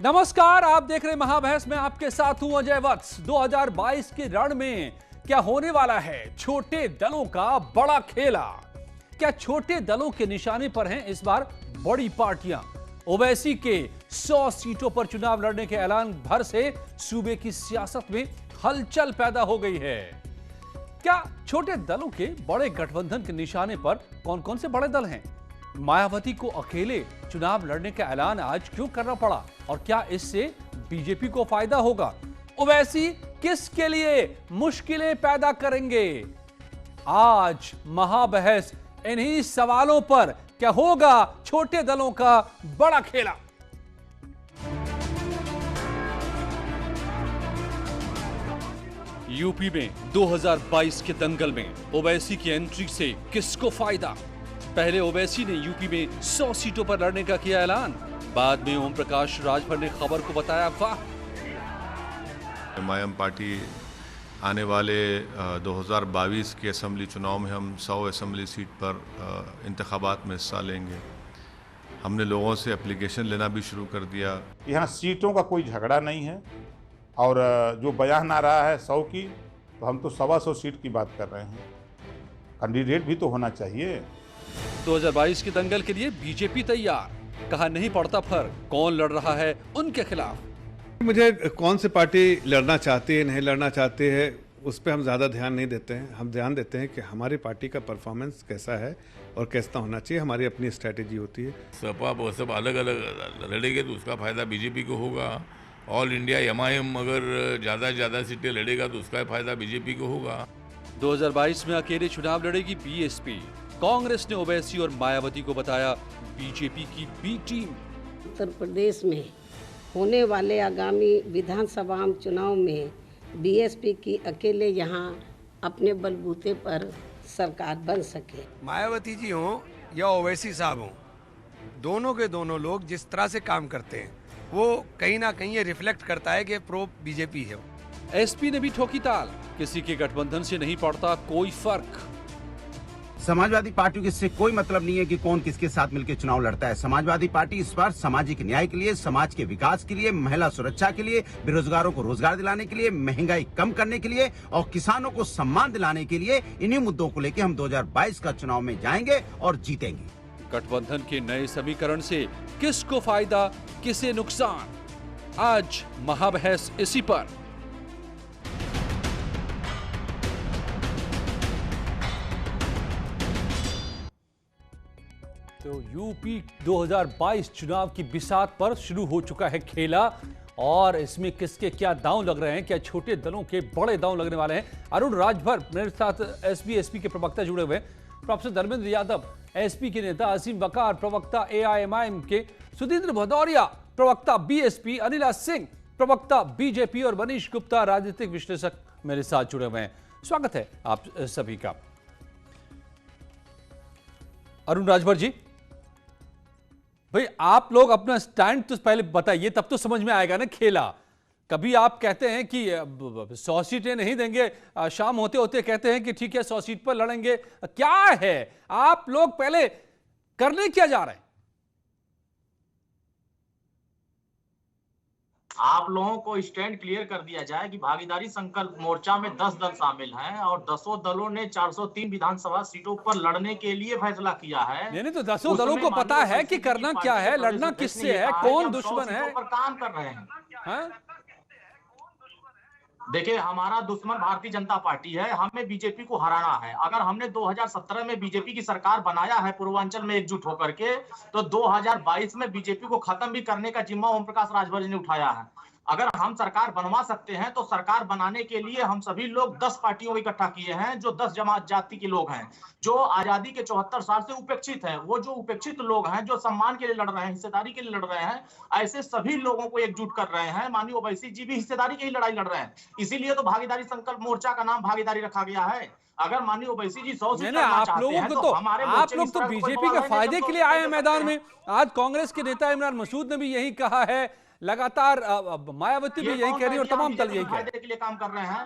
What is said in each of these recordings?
नमस्कार, आप देख रहे महाबहस में आपके साथ हूं अजय वत्स। 2022 के रण में क्या होने वाला है? छोटे दलों का बड़ा खेला। क्या छोटे दलों के निशाने पर हैं इस बार बड़ी पार्टियां? ओवैसी के 100 सीटों पर चुनाव लड़ने के ऐलान भर से सूबे की सियासत में हलचल पैदा हो गई है। क्या छोटे दलों के बड़े गठबंधन के निशाने पर कौन कौन से बड़े दल हैं? मायावती को अकेले चुनाव लड़ने का ऐलान आज क्यों करना पड़ा और क्या इससे बीजेपी को फायदा होगा? ओवैसी किसके लिए मुश्किलें पैदा करेंगे? आज महाबहस इन्हीं सवालों पर। क्या होगा छोटे दलों का बड़ा खेला? यूपी में 2022 के दंगल में ओवैसी की एंट्री से किसको फायदा? पहले ओवैसी ने यूपी में 100 सीटों पर लड़ने का किया ऐलान, बाद में ओम प्रकाश राजभर ने खबर को बताया अफवाह। एमआईएम पार्टी आने वाले 2022 के असेंबली चुनाव में हम 100 असेंबली सीट पर इंतखाबात में हिस्सा लेंगे। हमने लोगों से एप्लीकेशन लेना भी शुरू कर दिया। यहाँ सीटों का कोई झगड़ा नहीं है और जो बयान आ रहा है 100 की, तो हम तो 125 सीट की बात कर रहे हैं। कैंडिडेट भी तो होना चाहिए। 2022 के दंगल के लिए बीजेपी तैयार। कहा नहीं पड़ता फर्क, कौन लड़ रहा है उनके खिलाफ। मुझे कौन सी पार्टी लड़ना चाहती है नहीं लड़ना चाहती है उस पर हम ज़्यादा ध्यान नहीं देते हैं। हम ध्यान देते हैं कि हमारी पार्टी का परफॉर्मेंस कैसा है और कैसा होना चाहिए। हमारी अपनी स्ट्रेटेजी होती है। सपा वो सब अलग अलग लड़ेंगे तो उसका फायदा बीजेपी को होगा। ऑल इंडिया एमआईएम अगर ज़्यादा सीटें लड़ेगा तो उसका फायदा बीजेपी को होगा। 2022 में अकेले चुनाव लड़ेगी बीएसपी। कांग्रेस ने ओवैसी और मायावती को बताया बीजेपी की बी टीम। उत्तर प्रदेश में होने वाले आगामी विधानसभा चुनाव में बीएसपी की अकेले यहां अपने बलबूते पर सरकार बन सके। मायावती जी हों या ओवैसी साहब हों, दोनों के दोनों लोग जिस तरह से काम करते हैं वो कहीं ना कहीं ये रिफ्लेक्ट करता है कि प्रो बीजेपी है। एसपी ने भी ठोकी ताल, किसी के गठबंधन से नहीं पड़ता कोई फर्क। समाजवादी पार्टी के से कोई मतलब नहीं है कि कौन किसके साथ मिलकर चुनाव लड़ता है। समाजवादी पार्टी इस बार सामाजिक न्याय के लिए, समाज के विकास के लिए, महिला सुरक्षा के लिए, बेरोजगारों को रोजगार दिलाने के लिए, महंगाई कम करने के लिए और किसानों को सम्मान दिलाने के लिए इन्हीं मुद्दों को लेकर हम 2022 का चुनाव में जाएंगे और जीतेंगे। गठबंधन के नए समीकरण से किसको फायदा, किसे नुकसान? आज महाबहस इसी पर। तो यूपी 2022 चुनाव की बिसात पर शुरू हो चुका है खेला और इसमें किसके क्या दांव लग रहे हैं, क्या छोटे दलों के बड़े दांव लगने वाले हैं? अरुण राजभर मेरे साथ एसपी के प्रवक्ता जुड़े हुए हैं। प्रोफेसर धर्मेंद्र यादव एसपी के नेता, असीम वकार प्रवक्ता एआईएमआईएम के, सुधींद्र भदौरिया प्रवक्ता बीएसपी, अनिला सिंह प्रवक्ता बीजेपी और मनीष गुप्ता राजनीतिक विश्लेषक मेरे साथ जुड़े हुए हैं। स्वागत है आप सभी का। अरुण राजभर जी, भाई आप लोग अपना स्टैंड तो पहले बताइए, तब तो समझ में आएगा ना खेला। कभी आप कहते हैं कि 100 सीटें नहीं देंगे, शाम होते होते कहते हैं कि ठीक है 100 सीट पर लड़ेंगे। क्या है, आप लोग पहले करने क्या जा रहे हैं? आप लोगों को स्टैंड क्लियर कर दिया जाए कि भागीदारी संकल्प मोर्चा में 10 दल शामिल हैं और 10 दलों ने 403 विधानसभा सीटों पर लड़ने के लिए फैसला किया है। नहीं तो 10 दलों को पता है कि करना क्या है, लड़ना किससे है, कौन दुश्मन है, पर काम कर रहे हैं। हाँ? देखिए, हमारा दुश्मन भारतीय जनता पार्टी है, हमें बीजेपी को हराना है। अगर हमने 2017 में बीजेपी की सरकार बनाया है पूर्वांचल में एकजुट होकर के, तो 2022 में बीजेपी को खत्म भी करने का जिम्मा ओम प्रकाश राजभर जी ने उठाया है। अगर हम सरकार बनवा सकते हैं तो सरकार बनाने के लिए हम सभी लोग 10 पार्टियों को इकट्ठा किए हैं, जो 10 जमात जाति के लोग हैं, जो आजादी के 74 साल से उपेक्षित हैं। वो जो उपेक्षित लोग हैं, जो सम्मान के लिए लड़ रहे हैं, हिस्सेदारी के लिए लड़ रहे हैं, ऐसे सभी लोगों को एकजुट कर रहे हैं। माननीय ओवैसी जी भी हिस्सेदारी की लड़ाई लड़ रहे हैं, इसीलिए तो भागीदारी संकल्प मोर्चा का नाम भागीदारी रखा गया है। अगर माननीय ओवैसी जी 100 सीट आप लोग तो बीजेपी के फायदे के लिए आए हैं मैदान में। आज कांग्रेस के नेता इमरान मसूद ने भी यही कहा है, लगातार मायावती भी यही कह रही है और तमाम दल यही कह रहे हैं। के लिए काम कर रहे हैं।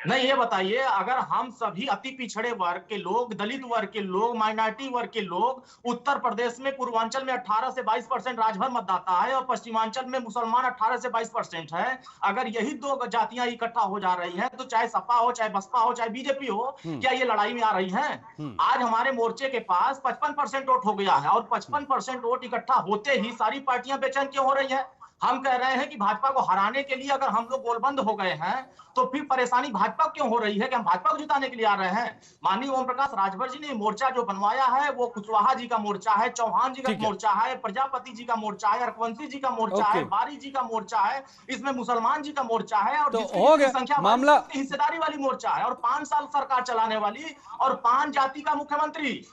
नहीं, ये बताइए, अगर हम सभी अति पिछड़े वर्ग के लोग, दलित वर्ग के लोग, माइनॉरिटी वर्ग के लोग, उत्तर प्रदेश में पूर्वांचल में 18 से 22% राजभर मतदाता है और पश्चिमांचल में मुसलमान 18 से 22% है, अगर यही दो जातियां इकट्ठा हो जा रही हैं, तो चाहे सपा हो, चाहे बसपा हो, चाहे बीजेपी हो, क्या ये लड़ाई में आ रही हैं? आज हमारे मोर्चे के पास 55% वोट हो गया है और 55% वोट इकट्ठा होते ही सारी पार्टियां बेचैन क्यों हो रही है? हम कह रहे हैं कि भाजपा को हराने के लिए अगर हम लोग गोलबंद हो गए हैं तो फिर परेशानी भाजपा क्यों हो रही है कि हम भाजपा को जिताने के लिए आ रहे हैं? माननीय ओम प्रकाश राजभर जी ने मोर्चा जो बनवाया है वो कुशवाहा जी का मोर्चा है, चौहान जी का मोर्चा है, प्रजापति जी का मोर्चा है, रघुवंशी जी का मोर्चा है, बारी जी का मोर्चा है, इसमें मुसलमान जी का मोर्चा है और जिसकी संख्या मामला हिस्सेदारी वाली मोर्चा है और 5 साल सरकार चलाने वाली और 5 जाति का मुख्यमंत्री।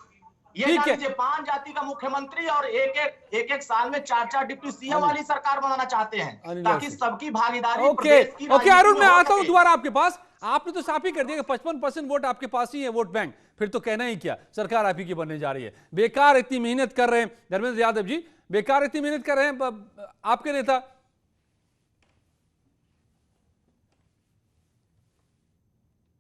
ये जान लीजिए, 5 जाति का मुख्यमंत्री और एक साल में 4 डिप्टी सीएम वाली सरकार बनाना चाहते हैं ताकि सबकी भागीदारी प्रदेश की। ओके अरुण, मैं आता हूं दोबारा आपके पास। आपने तो साफ ही कर दिया कि 55% वोट आपके पास ही है, वोट बैंक। फिर तो कहना ही क्या, सरकार आप ही की बनने जा रही है। बेकार इतनी मेहनत कर रहे हैं धर्मेंद्र यादव जी, बेकार इतनी मेहनत कर रहे हैं आपके नेता।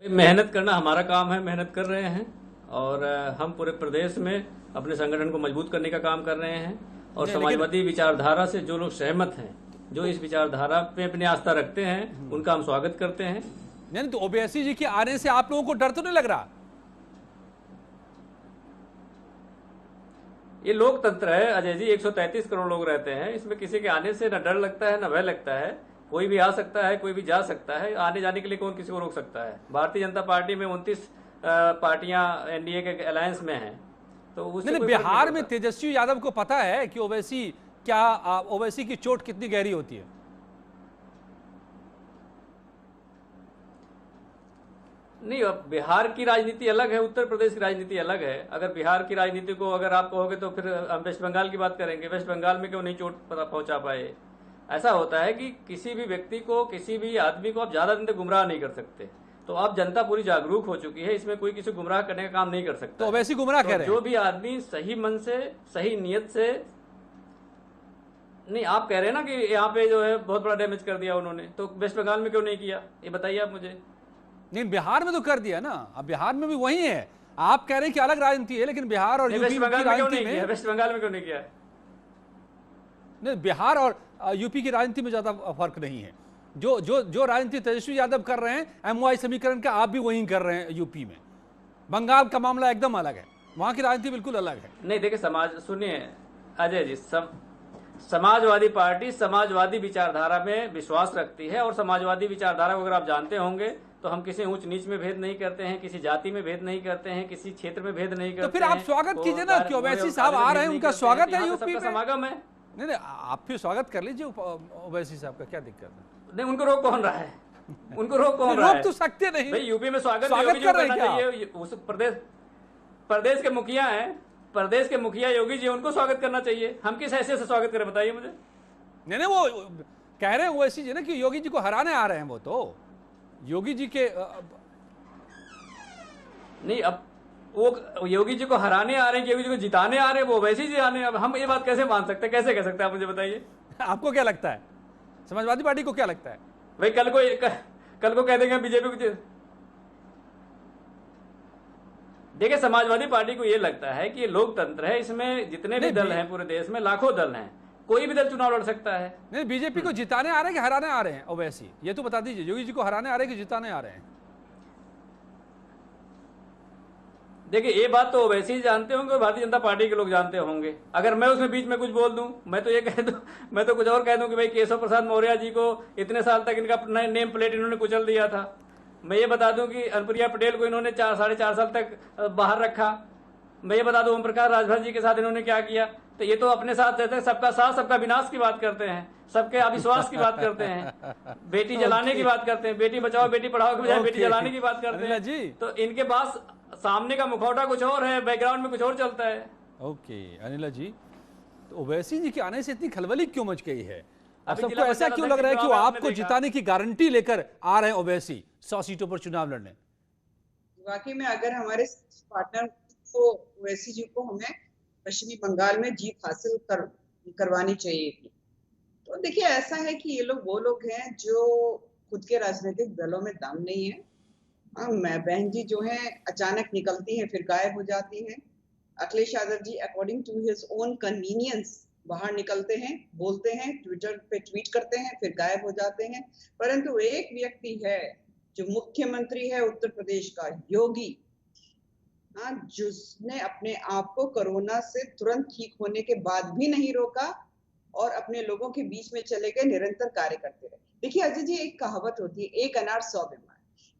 मेहनत करना हमारा काम है, मेहनत कर रहे हैं और हम पूरे प्रदेश में अपने संगठन को मजबूत करने का काम कर रहे हैं और समाजवादी विचारधारा से जो लोग सहमत हैं, जो इस विचारधारा पे अपनी आस्था रखते हैं, उनका हम स्वागत करते हैं। नहीं तो ओवैसी जी के आने से आप लोगों को डर तो नहीं लग रहा? ये लोकतंत्र है अजय जी, 133 करोड़ लोग रहते हैं, इसमें किसी के आने से न डर लगता है न भय लगता है। कोई भी आ सकता है, कोई भी जा सकता है, आने जाने के लिए कौन किसी को रोक सकता है? भारतीय जनता पार्टी में 29 पार्टियां एनडीए के अलायंस में हैं, तो उससे बिहार में तेजस्वी यादव को पता है कि ओवैसी की चोट कितनी गहरी होती है? नहीं, अब बिहार की राजनीति अलग है, उत्तर प्रदेश की राजनीति अलग है। अगर बिहार की राजनीति को अगर आप कहोगे तो फिर हम वेस्ट बंगाल की बात करेंगे। वेस्ट बंगाल में क्यों नहीं चोट पहुंचा पाए? ऐसा होता है कि किसी भी व्यक्ति को, किसी भी आदमी को आप ज्यादा दिन तक गुमराह नहीं कर सकते। तो अब जनता पूरी जागरूक हो चुकी है, इसमें कोई किसी गुमराह करने का काम नहीं कर सकता। तो वैसी गुमराह कह रहे हैं जो भी आदमी सही मन से, सही नियत से। नहीं, आप कह रहे हैं ना कि यहाँ पे जो है बहुत बड़ा डैमेज कर दिया उन्होंने, तो वेस्ट बंगाल में क्यों नहीं किया, ये बताइए आप मुझे। नहीं, बिहार में तो कर दिया ना, अब बिहार में भी वही है। आप कह रहे हैं कि अलग राजनीति है, लेकिन बिहार और यूपी की राजनीति में, वेस्ट बंगाल में क्यों नहीं किया? नहीं, बिहार और यूपी की राजनीति में ज्यादा फर्क नहीं है। जो राजनीति तेजस्वी यादव कर रहे हैं, एमओआई समीकरण का आप भी वही कर रहे हैं यूपी में। बंगाल का मामला एकदम अलग है, वहां की राजनीति बिल्कुल अलग है। नहीं देखिए, सुनिए अजय जी, समाजवादी पार्टी समाजवादी विचारधारा में विश्वास रखती है और समाजवादी विचारधारा को अगर आप जानते होंगे तो हम किसी ऊंच नीच में भेद नहीं करते हैं, किसी जाति में भेद नहीं करते हैं, किसी क्षेत्र में भेद नहीं करते हैं। तो फिर आप स्वागत कीजिए ना कि ओवैसी साहब आ रहे हैं, उनका स्वागत है यूपी में। समागम है। नहीं, आप फिर स्वागत कर लीजिए ओवैसी साहब का, क्या दिक्कत है? नहीं, उनको रोक कौन रहा है? उनको रोक कौन रहा है? रोक तो सकते नहीं भाई, यूपी में स्वागत कर रहे हैं क्या? उस प्रदेश के मुखिया हैं, प्रदेश के मुखिया योगी जी, उनको स्वागत करना चाहिए। हम किस हैसियत से स्वागत करें, बताइए मुझे। नहीं, वो कह रहे हैं ओवैसी जी ना कि योगी जी को हराने आ रहे हैं। वो तो योगी जी के नहीं, अब वो योगी जी को हराने आ रहे हैं, योगी जी को जिताने आ रहे हैं, वो ओवैसी जी आने। अब हम ये बात कैसे मान सकते हैं, कैसे कह सकते हैं, आप मुझे बताइए। आपको क्या लगता है, समाजवादी पार्टी को क्या लगता है? भाई कल को कह देंगे बीजेपी को। देखिए, समाजवादी पार्टी को ये लगता है कि ये लोकतंत्र है, इसमें जितने भी दल हैं पूरे देश में, लाखों दल हैं, कोई भी दल चुनाव लड़ सकता है। नहीं, बीजेपी को जिताने आ रहे हैं कि हराने आ रहे हैं ओवैसी, ये तो बता दीजिए। योगी जी को हराने आ रहे हैं कि जिताने आ रहे हैं? देखिए, ये बात तो ओवैसी जानते होंगे और भारतीय जनता पार्टी के लोग जानते होंगे। अगर मैं उसमें बीच में कुछ बोल दूं, मैं तो ये कह दूं, मैं तो कुछ और कह दूं कि भाई केशव प्रसाद मौर्य जी को इतने साल तक इनका नेम प्लेट इन्होंने कुचल दिया था। मैं ये बता दूं कि अनुप्रिया पटेल को इन्होंने 4-4.5 साल तक बाहर रखा। मैं ये बता दूं ओम प्रकाश राजभर जी के साथ इन्होंने क्या किया। तो ये तो अपने साथ रहते हैं, सबका साथ सबका विनाश की बात करते हैं, सबके अविश्वास की बात करते हैं, बेटी जलाने की बात करते हैं, बेटी बचाओ बेटी पढ़ाओ के बजाय बेटी जलाने की बात करते हैं जी। तो इनके पास सामने का मुखौटा कुछ और है, बैकग्राउंड में कुछ और चलता है। ओके अनिला जी, तो ओवैसी जी के आने से इतनी खलबली क्यों मच गई है? अब सबको ऐसा क्यों लग रहा है कि वो आपको जिताने की गारंटी लेकर आ रहे हैं ओवैसी 100 सीटों पर चुनाव लड़ने? वाकई में अगर हमारे पार्टनर को ओवैसी जी को हमें पश्चिमी बंगाल में जीत हासिल करवानी चाहिए थी। तो देखिए, ऐसा है कि ये लोग वो लोग हैं जो खुद के राजनीतिक दलों में दम नहीं है। मैं बहन जी जो है अचानक निकलती हैं फिर गायब हो जाती हैं। Akhilesh Yadav ji according to his own convenience बाहर निकलते हैं, बोलते हैं, ट्विटर पे ट्वीट करते हैं, फिर गायब हो जाते हैं। परंतु एक व्यक्ति है जो मुख्यमंत्री है उत्तर प्रदेश का, योगी, जिसने अपने आप को कोरोना से तुरंत ठीक होने के बाद भी नहीं रोका और अपने लोगों के बीच में चले गए, निरंतर कार्य करते रहे। देखिए अजय जी, एक कहावत होती है, एक अनार 100 बीमार।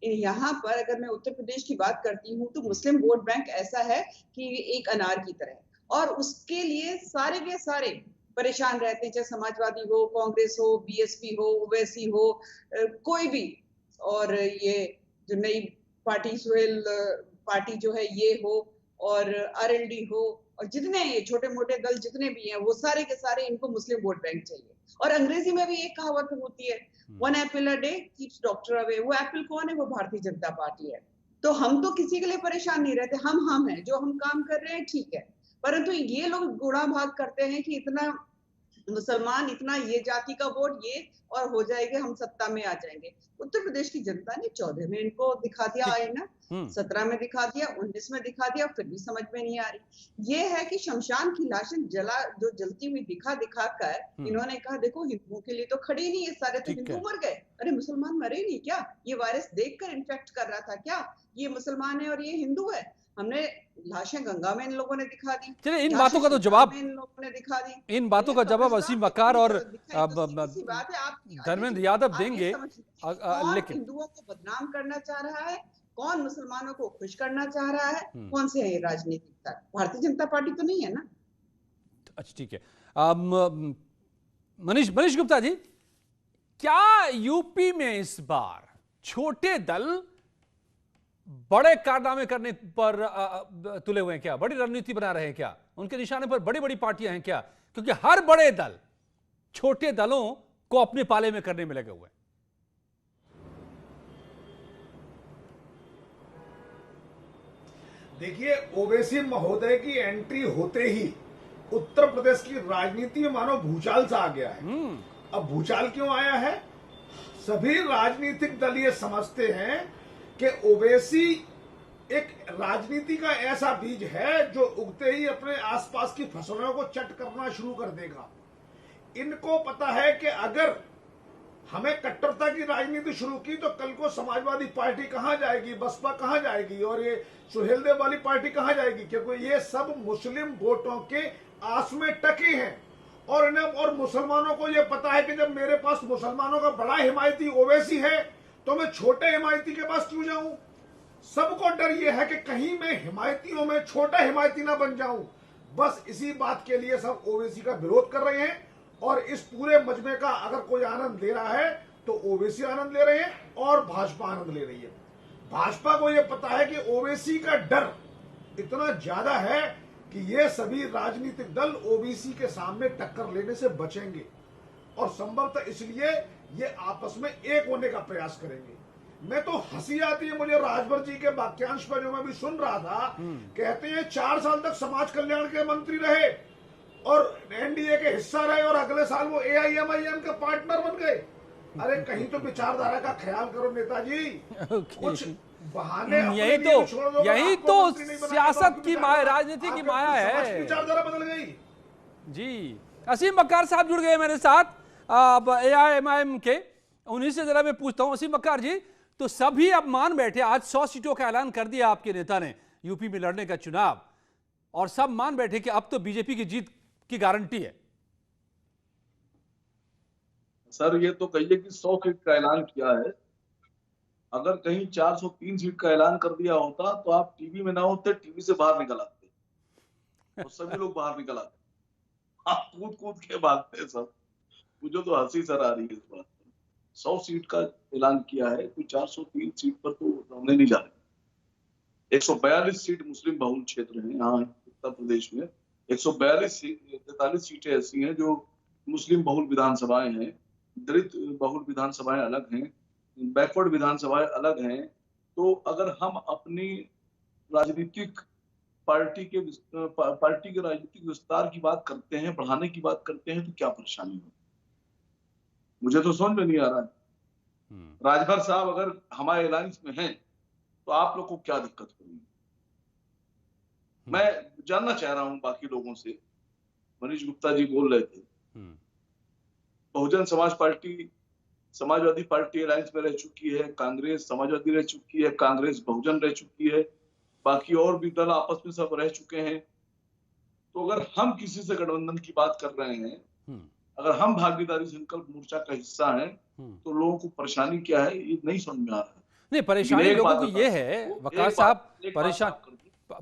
यहाँ पर अगर मैं उत्तर प्रदेश की बात करती हूँ तो मुस्लिम वोट बैंक ऐसा है कि एक अनार की तरह है और उसके लिए सारे के सारे परेशान रहते हैं, चाहे समाजवादी हो, कांग्रेस हो, बीएसपी हो, ओवैसी हो, कोई भी। और ये जो नई पार्टी सुहेल पार्टी जो है ये हो और आरएलडी हो और जितने ये छोटे मोटे दल जितने भी हैं वो सारे के सारे इनको मुस्लिम वोट बैंक चाहिए। और अंग्रेजी में भी एक कहावत होती है, one Apple a day keeps doctor away. वो एप्पल कौन है? वो भारतीय जनता पार्टी है। तो हम तो किसी के लिए परेशान नहीं रहते, हम हैं, जो हम काम कर रहे हैं ठीक है। परंतु ये लोग गुणा भाग करते हैं कि इतना मुसलमान, इतना ये जाति का वोट, ये और हो जाएंगे, हम सत्ता में आ जाएंगे। उत्तर प्रदेश की जनता ने 14 में इनको दिखा दिया आईना, 17 में दिखा दिया, 19 में दिखा दिया, फिर भी समझ में नहीं आ रही। ये है कि शमशान की लाशें जलती हुई दिखा कर इन्होंने कहा देखो हिंदुओं के लिए तो खड़ी नहीं है, सारे तो हिंदू मर गए। अरे मुसलमान मरे नहीं क्या? ये वायरस देखकर इन्फेक्ट कर रहा था क्या? ये मुसलमान है और ये हिंदू है? हमने लाशें गंगा में इन लोगों ने दिखा दी। चलिए इन बातों का तो जवाब, इन लोगों ने दिखा दी, इन बातों का जवाब असीम वकार और धर्मेंद्र यादव देंगे। लेकिन हिंदुओं को बदनाम करना चाह रहा है, कौन मुसलमानों को खुश करना चाह रहा है, कौन से है ये राजनीतिक तक? भारतीय जनता पार्टी तो नहीं है ना। अच्छा ठीक है। मनीष गुप्ता जी, क्या यूपी में इस बार छोटे दल बड़े कारनामे करने पर तुले हुए हैं क्या? बड़ी रणनीति बना रहे हैं क्या? उनके निशाने पर बड़ी बड़ी पार्टियां हैं क्या? क्योंकि हर बड़े दल छोटे दलों को अपने पाले में करने में लगे हुए हैं। देखिए, ओवैसी महोदय की एंट्री होते ही उत्तर प्रदेश की राजनीति में मानो भूचाल सा आ गया है। अब भूचाल क्यों आया है? सभी राजनीतिक दल ये समझते हैं कि ओवैसी एक राजनीति का ऐसा बीज है जो उगते ही अपने आसपास की फसलों को चट करना शुरू कर देगा। इनको पता है कि अगर हमें कट्टरता की राजनीति शुरू की तो कल को समाजवादी पार्टी कहां जाएगी, बसपा कहां जाएगी और ये सुहेलदेव वाली पार्टी कहां जाएगी, क्योंकि ये सब मुस्लिम वोटों के आस में टके हैं। और इन्हें और मुसलमानों को ये पता है कि जब मेरे पास मुसलमानों का बड़ा हिमायती ओवैसी है तो मैं छोटे हिमायती के पास क्यों जाऊं। सबको डर यह है कि कहीं मैं हिमायतियों में छोटा हिमायती ना बन जाऊं। बस इसी बात के लिए सब ओवैसी का विरोध कर रहे हैं और इस पूरे मजमे का अगर कोई आनंद ले रहा है तो ओवैसी आनंद ले रहे हैं और भाजपा आनंद ले रही है। भाजपा को यह पता है कि ओवैसी का डर इतना ज्यादा है कि ये सभी राजनीतिक दल ओबीसी के सामने टक्कर लेने से बचेंगे और संभवतः इसलिए ये आपस में एक होने का प्रयास करेंगे। मैं तो हंसी आती है मुझे राजभर जी के वाक्यांश पर जो मैं भी सुन रहा था। कहते हैं 4 साल तक समाज कल्याण के मंत्री रहे और एनडीए के हिस्सा रहे और अगले साल वो एआईएमआईएम के पार्टनर बन गए। अरे कहीं तो विचारधारा का ख्याल करो नेताजी। कुछ बहाने यही तो सियासत की माया, राजनीति की माया है। विचारधारा बदल गई जी। असीम वकार साहब जुड़ गए मेरे साथ एआईएमआईएम के। उन्हीं से जरा मैं पूछता हूं, असीम वकार जी, तो सभी अब मान बैठे, आज 100 सीटों का ऐलान कर दिया आपके नेता ने यूपी में लड़ने का चुनाव, और सब मान बैठे कि अब तो बीजेपी की जीत की गारंटी है। सर ये तो कहिए कि 100 सीट का ऐलान किया है। अगर कहीं 403 सीट का ऐलान कर दिया होता तो आप टीवी में ना होते, टीवी से बाहर निकल आते और सभी लोग बाहर निकल आते। आप कूद कूद के भागते सब। मुझे तो हंसी सर आ रही है इस बात पर। 100 सीट का ऐलान किया है तो 403 सीट पर तो रहने नहीं जा रहे। 142 सीट मुस्लिम बहुल क्षेत्र है यहाँ उत्तर प्रदेश में। 143 सीटें ऐसी हैं जो मुस्लिम बहुल विधानसभाएं हैं, दलित बहुल विधानसभाएं अलग हैं, बैकवर्ड विधानसभाएं अलग हैं। तो अगर हम अपनी राजनीतिक पार्टी के राजनीतिक विस्तार की बात करते हैं, बढ़ाने की बात करते हैं, तो क्या परेशानी है? मुझे तो समझ में नहीं आ रहा है। राजभर साहब अगर हमारे अलायंस में हैं तो आप लोग को क्या दिक्कत होगी? मैं जानना चाह रहा हूं बाकी लोगों से। मनीष गुप्ता जी बोल रहे थे Bahujan Samaj party Samajwadi party alliance में रह चुकी है, कांग्रेस समाजवादी रह चुकी है, कांग्रेस बहुजन रह चुकी है, बाकी और भी दल आपस में सब रह चुके हैं। तो अगर हम किसी से गठबंधन की बात कर रहे हैं, अगर हम भागीदारी संकल्प मोर्चा का हिस्सा हैं, तो लोगों को परेशानी क्या है ये नहीं समझ में आ रहा है। नहीं, परेशानी लोगों को ये है वकार साहब,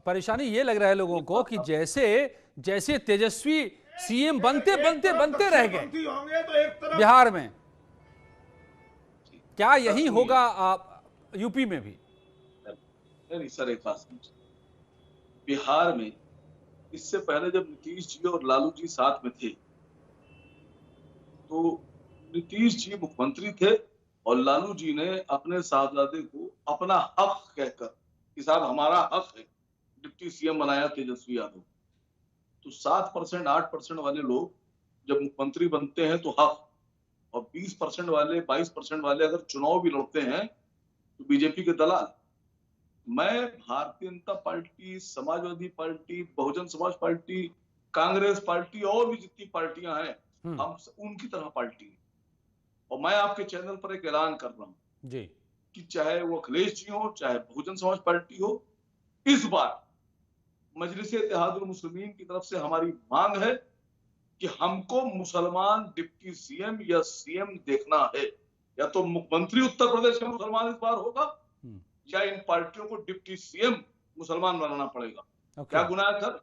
परेशानी ये लग रहा है लोगों को कि जैसे तेजस्वी सीएम बनते रह गए बिहार में, क्या यही होगा यूपी में भी? नहीं सर, एक बात समझिए, बिहार में इससे पहले जब नीतीश जी और लालू जी साथ में थे तो नीतीश जी मुख्यमंत्री थे और लालू जी ने अपने साहबजादे को अपना हक कहकर कि साहब हमारा हक है डिप्टी सीएम बनाया तेजस्वी यादव। तो 7% 8% वाले लोग जब मुख्यमंत्री बनते हैं तो हक, और 20% वाले 22% वाले अगर चुनाव भी लड़ते हैं तो बीजेपी के दलाल। मैं Bharatiya Janata party, Samajwadi party, Bahujan Samaj party, Congress party और भी जितनी पार्टियां हैं हम उनकी तरह पार्टी है। और मैं आपके चैनल पर एक ऐलान कर रहा हूं जी कि चाहे वो अखिलेश जी हो, चाहे बहुजन समाज पार्टी हो, इस बार मजलिस इत्तेहादुल मुस्लिमीन की तरफ से हमारी मांग है कि हमको मुसलमान डिप्टी सीएम या सीएम देखना है। या तो मुख्यमंत्री उत्तर प्रदेश का मुसलमान इस बार होगा या इन पार्टियों को डिप्टी सीएम मुसलमान बनाना पड़ेगा। क्या गुनाह है सर?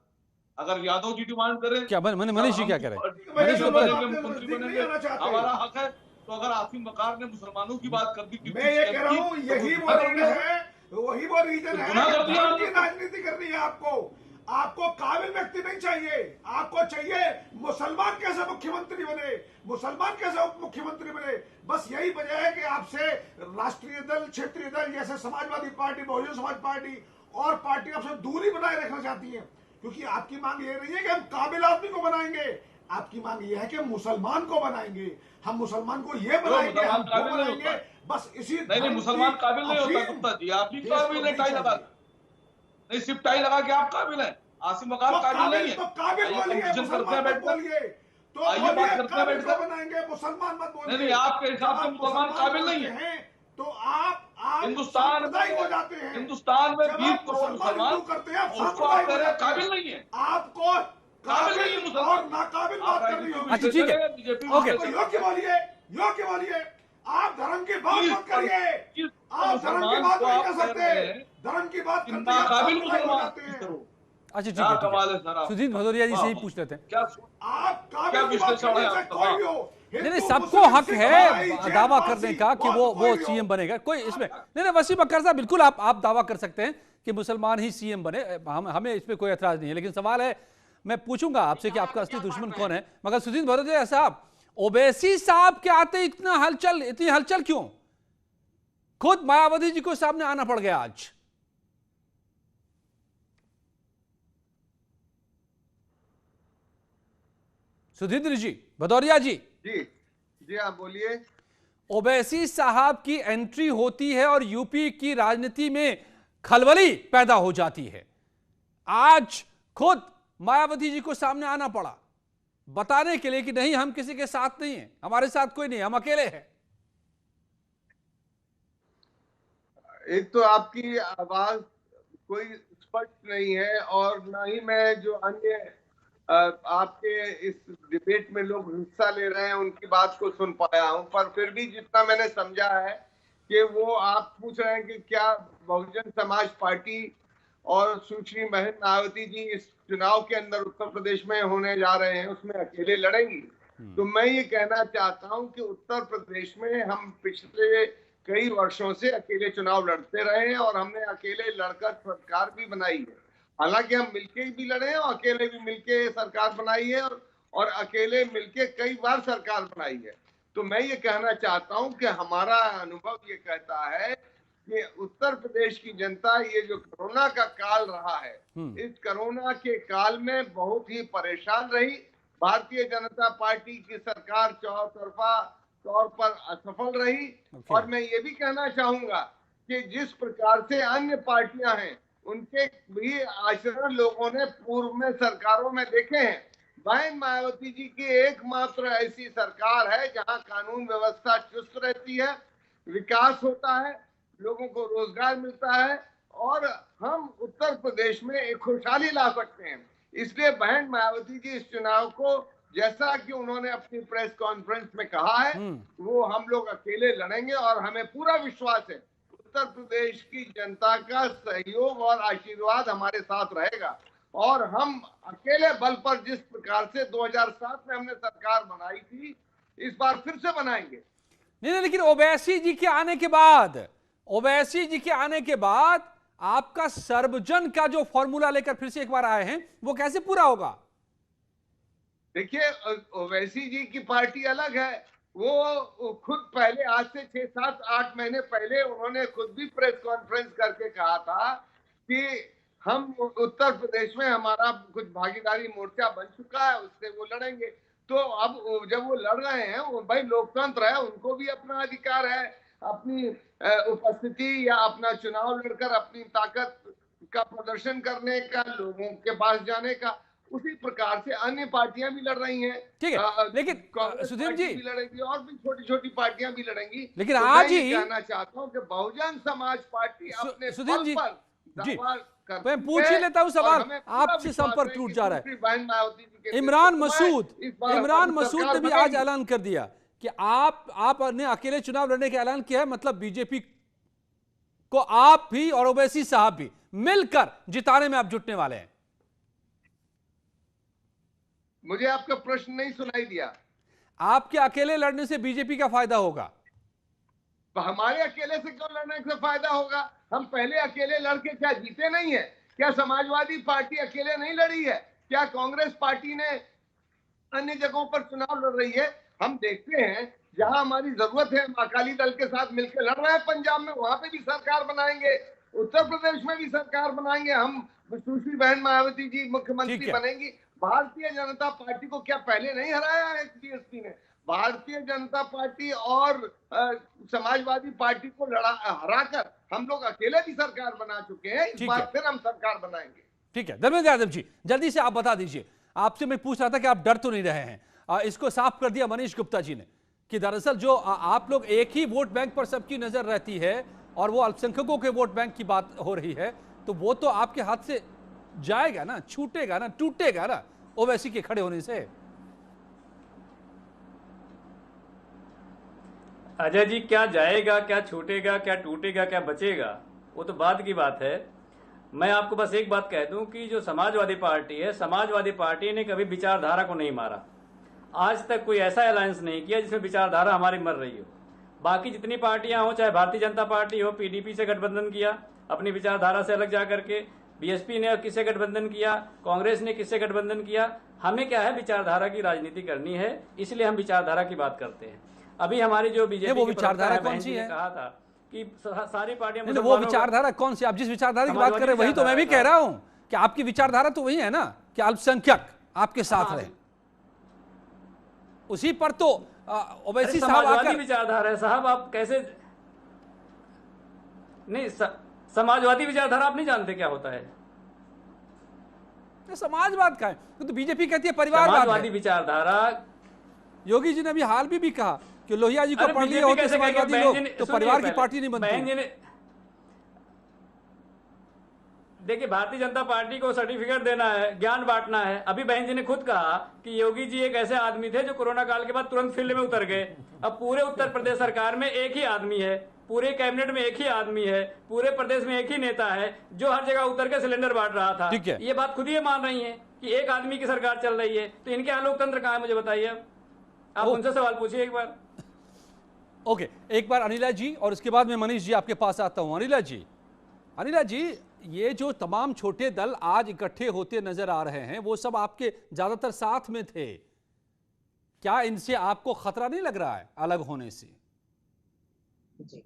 अगर यादव जी डिमांड करें, क्या मनीष जी क्या करें, मुख्यमंत्री बनेंगे, हमारा हक है। तो अगर आसिम बकार ने मुसलमानों की बात कर दी, मैं ये कह रहा हूँ यही वो रीजन है, वही वो रीजन है। राजनीति करनी है आपको काबिल व्यक्ति नहीं चाहिए, आपको चाहिए मुसलमान कैसे मुख्यमंत्री बने, मुसलमान कैसे उप मुख्यमंत्री बने। बस यही वजह है कि आपसे राष्ट्रीय दल, क्षेत्रीय दल जैसे समाजवादी पार्टी, बहुजन समाज पार्टी और पार्टी आपसे दूरी बनाए रखना चाहती है, क्योंकि आपकी मांग ये नहीं है कि हम काबिल आदमी को बनाएंगे, आपकी मांग ये है कि मुसलमान को बनाएंगे। हम मुसलमान को ये बनाएंगे, हम को बनाएंगे। बस इसी नहीं, मुसलमान काबिल नहीं होता गुप्ता जी, आप भी काबिल है टाई लगा, नहीं सिर्फ टाई लगा के आप काबिल हैं। आसिम बकार काबिल नहीं है, तो काबिल बोलिए, मुसलमान मत बोलिए, तो आइए बात करते हैं बैठ कर। बनाएंगे, मुसलमान मत बोलिए। नहीं, आपके हिसाब से मुसलमान काबिल नहीं है तो आप हिंदुस्तान हो जाते हैं। हिंदुस्तान में 20 करोड़ मुसलमान करते हैं, उसको आप कह रहे हैं काबिल नहीं है। आपको काबिल नहीं मुसलमान और नाकाबिल बात करनी होगी। अच्छा ठीक है, ओके, योग्य बोलिए। आप धर्म की बात मत करिए, आप धर्म की बात नहीं कर सकते, धर्म की बात करते हैं काबिल मुसलमान। अच्छा ठीक है, सुधीर भदौरिया जी से ही पूछ लेते हैं। आप काबिल की बात करने से कोई भी हो, नहीं, सबको हक है दावा करने का कि वो सीएम बनेगा, कोई इसमें नहीं। वसीम अख्तर साहब, बिल्कुल आप दावा कर सकते हैं कि मुसलमान ही सीएम बने, हमें इस पर कोई एतराज नहीं है। लेकिन सवाल है, मैं पूछूंगा आपसे कि आपका असली दुश्मन कौन है, मगर सुधीर भदौरिया साहब, ओवैसी साहब के आते इतनी हलचल क्यों? खुद मायावती जी को सामने आना पड़ गया आज। सुधीर जी, भदौरिया जी आप बोलिए। ओवैसी साहब की एंट्री होती है और यूपी की राजनीति में खलबली पैदा हो जाती है। आज खुद मायावती जी को सामने आना पड़ा बताने के लिए कि नहीं, हम किसी के साथ नहीं हैं, हमारे साथ कोई नहीं, हम अकेले हैं। एक तो आपकी आवाज कोई स्पष्ट नहीं है और ना ही मैं जो अन्य आपके इस डिबेट में लोग हिस्सा ले रहे हैं उनकी बात को सुन पाया हूं। पर फिर भी जितना मैंने समझा है कि वो आप पूछ रहे हैं कि क्या बहुजन समाज पार्टी और सुश्री बहन मायावती जी इस चुनाव के अंदर उत्तर प्रदेश में होने जा रहे हैं उसमें अकेले लड़ेंगी। तो मैं ये कहना चाहता हूं कि उत्तर प्रदेश में हम पिछले कई वर्षों से अकेले चुनाव लड़ते रहे हैं और हमने अकेले लड़कर सरकार भी बनाई है। हालांकि हम मिलके भी लड़े हैं और अकेले भी मिलके सरकार बनाई है और अकेले मिलके कई बार सरकार बनाई है। तो मैं ये कहना चाहता हूं कि हमारा अनुभव ये कहता है कि उत्तर प्रदेश की जनता, ये जो कोरोना का काल रहा है, इस कोरोना के काल में बहुत ही परेशान रही। भारतीय जनता पार्टी की सरकार चौतरफा तौर पर असफल रही। और मैं ये भी कहना चाहूंगा कि जिस प्रकार से अन्य पार्टियां हैं उनके भी आचरण लोगों ने पूर्व में सरकारों में देखे हैं। बहन मायावती जी की एकमात्र ऐसी सरकार है जहां कानून व्यवस्था चुस्त रहती है, विकास होता है, लोगों को रोजगार मिलता है और हम उत्तर प्रदेश में एक खुशहाली ला सकते हैं। इसलिए बहन मायावती जी इस चुनाव को, जैसा कि उन्होंने अपनी प्रेस कॉन्फ्रेंस में कहा है, वो हम लोग अकेले लड़ेंगे और हमें पूरा विश्वास है उत्तर प्रदेश की जनता का सहयोग और आशीर्वाद हमारे साथ रहेगा और हम अकेले बल पर जिस प्रकार से 2007 में हमने सरकार बनाई थी, इस बार फिर से बनाएंगे। नहीं, लेकिन ओवैसी जी के आने के बाद, ओवैसी जी के आने के बाद आपका सर्वजन का जो फॉर्मूला लेकर फिर से एक बार आए हैं, वो कैसे पूरा होगा? देखिए, ओवैसी जी की पार्टी अलग है। वो खुद पहले, आज से 6, 7, 8 महीने पहले उन्होंने खुद भी प्रेस कॉन्फ्रेंस करके कहा था कि हम उत्तर प्रदेश में हमारा कुछ भागीदारी मोर्चा बन चुका है, उससे वो लड़ेंगे। तो अब जब वो लड़ रहे हैं, वो भाई लोकतंत्र है, उनको भी अपना अधिकार है अपनी उपस्थिति या अपना चुनाव लड़कर अपनी ताकत का प्रदर्शन करने का, लोगों के पास जाने का। उसी प्रकार से अन्य पार्टियां भी लड़ रही हैं। ठीक है, लेकिन कांग्रेस सुधीर पार्टी जी भी लड़ेगी और भी छोटी छोटी पार्टियां भी लड़ेंगी। लेकिन तो आज मैं ही कहना चाहता हूं कि बहुजन समाज पार्टी अपने सुधीर जी बल पर जी, दावा करती मैं पूछ ही है लेता हूं और सवाल, हमें पूरा आपसे विश्वास संपर्क है टूट कि जा रहा दूसरी है। बहन मायावती जी के इमरान नेतृत्व में मसूद, इस बार इमरान हमारी मसूद सरकार ने भी आज बनेगी। ऐलान कर दिया कि आपने अकेले चुनाव लड़ने का ऐलान किया है, मतलब बीजेपी को आप भी और ओवैसी साहब भी मिलकर जिताने में आप जुटने वाले हैं। मुझे आपका प्रश्न नहीं सुनाई दिया। आपके अकेले लड़ने से बीजेपी का फायदा होगा? तो हमारे अकेले से क्यों लड़ने से फायदा होगा? हम पहले अकेले लड़के क्या जीते नहीं है? क्या समाजवादी पार्टी अकेले नहीं लड़ी है? क्या कांग्रेस पार्टी ने अन्य जगहों पर चुनाव लड़ रही है? हम देखते हैं जहां हमारी जरूरत है, हम अकाली दल के साथ मिलकर लड़ रहे हैं। पंजाब में वहां पे भी सरकार बनाएंगे, उत्तर प्रदेश में भी सरकार बनाएंगे, हम सुश्री बहन मायावती जी मुख्यमंत्री बनेंगी। भारतीय जनता पार्टी को क्या पहले नहीं हराया है बीएसपी ने? भारतीय जनता पार्टी और समाजवादी पार्टी को हराकर हम लोग अकेले भी सरकार बना चुके हैं। इस बार फिर हम सरकार बनाएंगे। ठीक है, धर्मेंद्र यादव जी, जल्दी से आप बता दीजिए। आपसे मैं पूछ रहा था कि आप डर तो नहीं रहे हैं। इसको साफ कर दिया मनीष गुप्ता जी ने कि दरअसल जो आप लोग एक ही वोट बैंक पर सबकी नजर रहती है और वो अल्पसंख्यकों के वोट बैंक की बात हो रही है, तो वो तो आपके हाथ से जाएगा ना, छूटेगा ना, टूटेगा ना ओवैसी के खड़े होने से। अजय जी, क्या जाएगा, क्या छूटेगा, क्या टूटेगा, क्या बचेगा, वो तो बाद की बात है। मैं आपको बस एक बात कह दूं कि जो समाजवादी पार्टी है, समाजवादी पार्टी ने कभी विचारधारा को नहीं मारा। आज तक कोई ऐसा अलायंस नहीं किया जिसमें विचारधारा हमारी मर रही हो। बाकी जितनी पार्टियां हो, चाहे भारतीय जनता पार्टी हो, पीडीपी से गठबंधन किया अपनी विचारधारा से अलग जा करके, बीएसपी ने किससे गठबंधन किया, कांग्रेस ने किससे गठबंधन किया। हमें क्या है, विचारधारा की राजनीति करनी है, इसलिए हम विचारधारा की बात करते हैं। अभी हमारी जो बीजेपी वो विचारधारा कौन सी है? कहा था कि सारी पार्टियां, वो विचारधारा कौन सी? आप जिस विचारधारा की बात कर रहे हैं वही तो मैं भी कह रहा हूं कि आपकी विचारधारा तो वही है ना कि अल्पसंख्यक आपके साथ रहे। उसी पर तो ओवैसी साहब समाजवादी विचारधारा है साहब। आप कैसे नहीं, समाजवादी विचारधारा आप नहीं जानते क्या होता है? समाजवाद का है तो बीजेपी कहती है परिवारवाद। समाजवादी विचारधारा, योगी जी ने अभी हाल भी कहा कि लोहिया जी को पढ़ लिया होते समाजवादी लोग तो परिवार की पार्टी नहीं बनती। देखिए, भारतीय जनता पार्टी को सर्टिफिकेट देना है, ज्ञान बांटना है। अभी बहन जी ने खुद कहा कि योगी जी एक ऐसे आदमी थे जो कोरोना काल के बाद तुरंत फील्ड में उतर गए। अब पूरे उत्तर प्रदेश सरकार में एक ही आदमी है, पूरे कैबिनेट में एक ही आदमी है, पूरे प्रदेश में एक ही नेता है जो हर जगह उतर के सिलेंडर बांट रहा था। ये बात खुद ही मान रही है कि एक आदमी की सरकार चल रही है, तो इनके यहाँ लोकतंत्र कहाँ है? मुझे बताइए, आप उनसे सवाल पूछिए एक बार। ओके, एक बार अनिला जी और उसके बाद मैं मनीष जी आपके पास आता हूं। अनिला जी, ये जो तमाम छोटे दल आज इकट्ठे होते नजर आ रहे हैं, वो सब आपके ज्यादातर साथ में थे। क्या इनसे आपको खतरा नहीं लग रहा है अलग होने से? जी,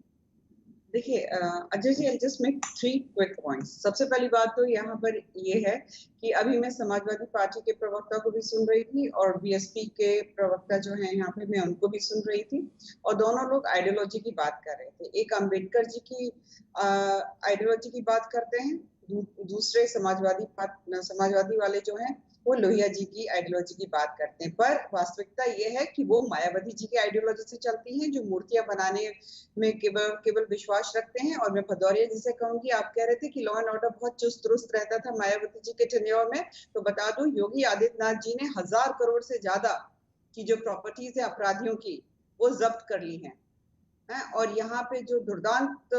देखिए Ajay ji, I just make 3 quick points. सबसे पहली बात तो यहाँ पर ये है कि अभी मैं समाजवादी पार्टी के प्रवक्ता को भी सुन रही थी और बीएसपी के प्रवक्ता जो हैं यहाँ पे, मैं उनको भी सुन रही थी, और दोनों लोग आइडियोलॉजी की बात कर रहे थे। एक अंबेडकर जी की आइडियोलॉजी की बात करते हैं, दूसरे समाजवादी वाले जो हैं वो लोहिया जी की आइडियोलॉजी की बात करते हैं। पर वास्तविकता ये है कि वो मायावती जी की आइडियोलॉजी से चलती हैं, जो मूर्तियां बनाने में केवल विश्वास रखते हैं। और मैं भदौरिया जी से कहूंगी, आप कह रहे थे कि लॉ एंड ऑर्डर बहुत चुस्त दुरुस्त रहता था मायावती जी के टेन्योर में, तो बता दूं योगी आदित्यनाथ जी ने 1000 करोड़ से ज्यादा की जो प्रॉपर्टीज है अपराधियों की वो जब्त कर ली हैं। और यहाँ पे जो दुर्दांत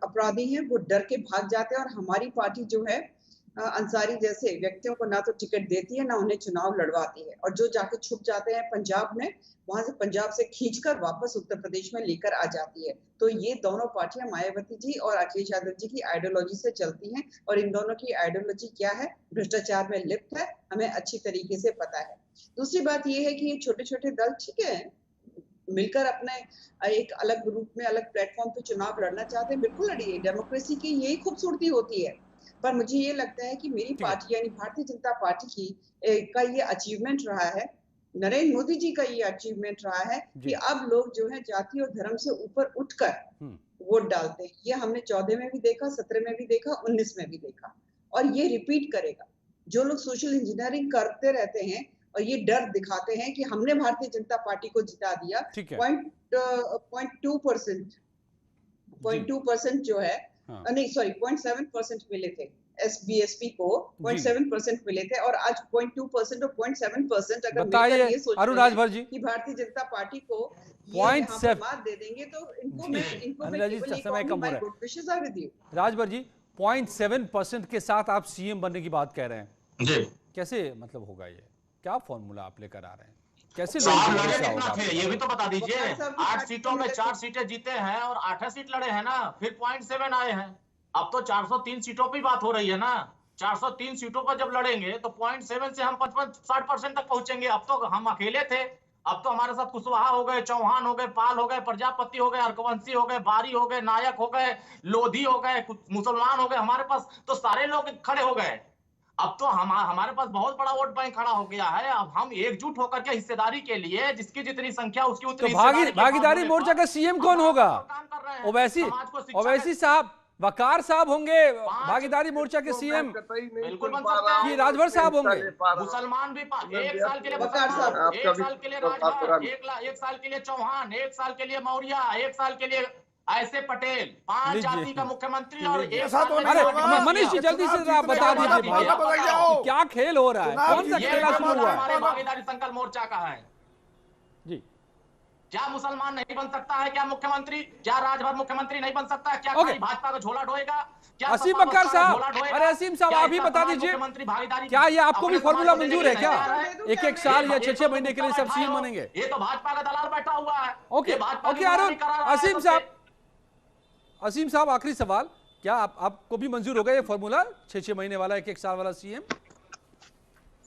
अपराधी हैं वो डर के भाग जाते हैं, और हमारी पार्टी जो है अंसारी जैसे व्यक्तियों को ना तो टिकट देती है ना उन्हें चुनाव लड़वाती है, और जो जाके छुप जाते हैं पंजाब में, वहां से पंजाब से खींचकर वापस उत्तर प्रदेश में लेकर आ जाती है। तो ये दोनों पार्टियां मायावती जी और अखिलेश यादव जी की आइडियोलॉजी से चलती हैं, और इन दोनों की आइडियोलॉजी क्या है, भ्रष्टाचार में लिप्त है, हमें अच्छी तरीके से पता है। दूसरी बात ये है कि ये छोटे छोटे दल ठीक है मिलकर अपने एक अलग रूप में अलग प्लेटफॉर्म पे चुनाव लड़ना चाहते हैं, बिल्कुल लड़िए, डेमोक्रेसी की यही खूबसूरती होती है। पर मुझे ये लगता है कि मेरी पार्टी यानी भारतीय जनता पार्टी की का ये अचीवमेंट रहा है, नरेंद्र मोदी जी का ये अचीवमेंट रहा है कि अब लोग जो है जाति और धर्म से ऊपर उठकर वोट डालते हैं। ये हमने 14 में भी देखा, 17 में भी देखा, 19 में भी देखा, और ये रिपीट करेगा। जो लोग सोशल इंजीनियरिंग करते रहते हैं और ये डर दिखाते हैं कि हमने भारतीय जनता पार्टी को जिता दिया, 0.2% जो है नहीं सॉरी 0.7% मिले थे बीएसपी को, 0.7% मिले थे, और आज 0.2% और 0.7% अगर बताइए अरुण राजभर जी कि भारतीय जनता पार्टी को 0.7 दे देंगे तो राजभर जी 0.7% के साथ आप सीएम बनने की बात कह रहे हैं जी, कैसे मतलब होगा ये, क्या फॉर्मूला आप लेकर आ रहे हैं, कैसे थे ये भी तो बता दीजिए। 8 सीटों में 4 सीटें जीते हैं और 8 सीट लड़े हैं ना, फिर 0.7 आए हैं। अब तो 403 सीटों पे बात हो रही है ना, 403 सीटों पर जब लड़ेंगे तो 0.7 से हम 55-60% तक पहुंचेंगे। अब तो हम अकेले थे, अब तो हमारे साथ कुशवाहा हो गए, चौहान हो गए, पाल हो गए, प्रजापति हो गए, अर्कवंशी हो गए, बारी हो गए, नायक हो गए, लोधी हो गए, मुसलमान हो गए, हमारे पास तो सारे लोग खड़े हो गए। अब तो हमारे पास बहुत बड़ा वोट बैंक खड़ा हो गया है। अब हम एकजुट होकर के हिस्सेदारी के लिए, जिसकी जितनी संख्या उसकी उतनी भागीदारी मोर्चा का सीएम कौन होगा? ओवैसी साहब, वकार साहब होंगे भागीदारी मोर्चा के सीएम, बिल्कुल बन सकते हैं, कि राजभर साहब होंगे? मुसलमान भी 1 साल के लिए वकार साहब, 1 साल के लिए राजभर, 1 साल के लिए चौहान, 1 साल के लिए मौर्य, 1 साल के लिए ऐसे पटेल, 5 जाति का मुख्यमंत्री, और मनीष जी जल्दी से आप बता दीजिए भाई क्या खेल हो रहा है, कौन सा खेला शुरू हुआ है? हमारे भागीदारी संकल्प मोर्चा का है जी। क्या मुसलमान नहीं बन सकता है क्या मुख्यमंत्री? क्या राजभर मुख्यमंत्री नहीं बन सकता है क्या? भाजपा का झोला ढोएगा क्या? असीम बकर साहब, अरे असीम साहब आप ही बता दीजिए, क्या ये आपको भी फॉर्मूला मंजूर है क्या? 1-1 साल या 6-6 महीने के लिए सब सीएम बनेंगे? ये तो भाजपा का दलाल बैठा हुआ है। ओके अरुण, असीम साहब आखिरी सवाल, क्या आपको भी मंजूर होगा ये फॉर्मूला 6-6 महीने वाला 1-1 साल वाला सीएम?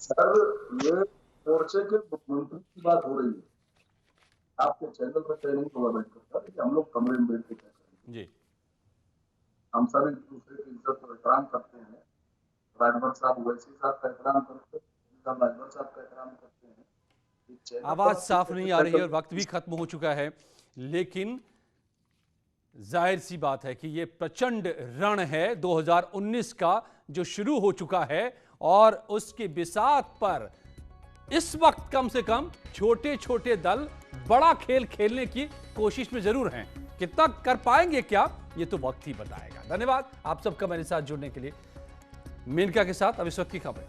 सर ये मोर्चे के मुख्यमंत्री की बात हो रही है, आपके चैनल पर ट्रेनिंग को बैठ करता है, हम लोग कमरे में बैठ के जी, हम सब एक दूसरे की इज्जत और एहतराम करते हैं। राजभर साहब ओवैसी साहब का एहतराम करते हैं, राजभर साहब का एहतराम करते हैं। आवाज साफ नहीं आ रही है और वक्त भी खत्म हो चुका है, लेकिन जाहिर सी बात है कि ये प्रचंड रण है 2019 का जो शुरू हो चुका है, और उसके बिसात पर इस वक्त कम से कम छोटे छोटे दल बड़ा खेल खेलने की कोशिश में जरूर हैं। कितना कर पाएंगे क्या, ये तो वक्त ही बताएगा। धन्यवाद आप सबका मेरे साथ जुड़ने के लिए। मेनका के साथ अब इस वक्त की खबर।